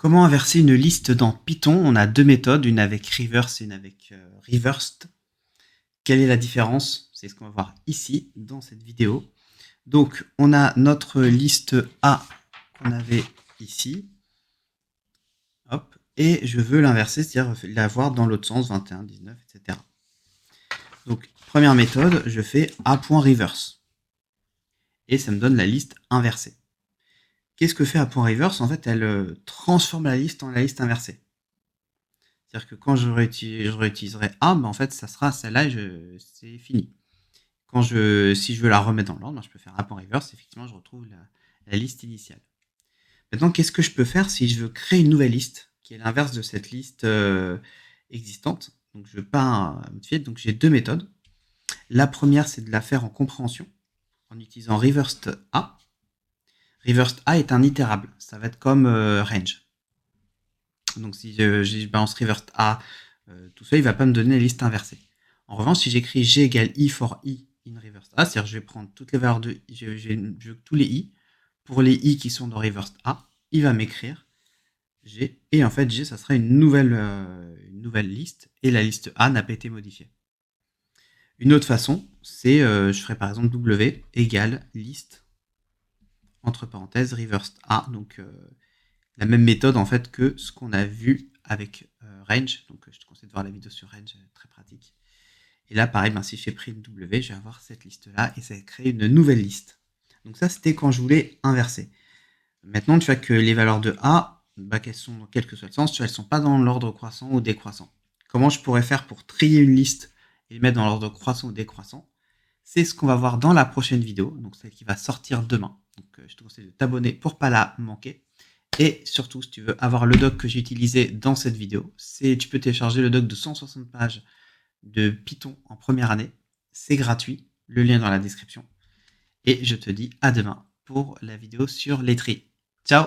Comment inverser une liste dans Python? On a deux méthodes, une avec reverse et une avec reversed. Quelle est la différence? C'est ce qu'on va voir ici dans cette vidéo. Donc, on a notre liste A qu'on avait ici. Hop, et je veux l'inverser, c'est-à-dire l'avoir dans l'autre sens, 21, 19, etc. Donc, première méthode, je fais A.reverse. Et ça me donne la liste inversée. Qu'est-ce que fait A.reverse? En fait, elle transforme la liste en la liste inversée. C'est-à-dire que quand je réutiliserai A, en fait, ça sera celle-là et c'est fini. Si je veux la remettre dans l'ordre, je peux faire A.reverse, effectivement, je retrouve la liste initiale. Maintenant, qu'est-ce que je peux faire si je veux créer une nouvelle liste, qui est l'inverse de cette liste existante? Donc, je veux pas modifier, donc j'ai deux méthodes. La première, c'est de la faire en compréhension, en utilisant reversed A. Reversed A est un itérable, ça va être comme range. Donc si je balance reversed A tout seul, il ne va pas me donner la liste inversée. En revanche, si j'écris G égale I for I in reversed A, c'est-à-dire je vais prendre toutes les valeurs de I, je veux tous les I, pour les I qui sont dans reversed A, il va m'écrire G, et en fait G, ça sera une nouvelle liste, et la liste A n'a pas été modifiée. Une autre façon, c'est, je ferai par exemple W égale liste, entre parenthèses, reversed A, donc la même méthode en fait que ce qu'on a vu avec range. Donc je te conseille de voir la vidéo sur range, très pratique. Et là pareil, si je fais print W, je vais avoir cette liste là et ça va créer une nouvelle liste. Donc ça c'était quand je voulais inverser. Maintenant tu vois que les valeurs de A, qu'elles sont dans quel que soit le sens, tu vois, elles sont pas dans l'ordre croissant ou décroissant. Comment je pourrais faire pour trier une liste et les mettre dans l'ordre croissant ou décroissant? C'est ce qu'on va voir dans la prochaine vidéo, donc celle qui va sortir demain. Donc je te conseille de t'abonner pour pas la manquer. Et surtout, si tu veux avoir le doc que j'ai utilisé dans cette vidéo, tu peux télécharger le doc de 160 pages de Python en première année. C'est gratuit, le lien dans la description. Et je te dis à demain pour la vidéo sur les tris. Ciao!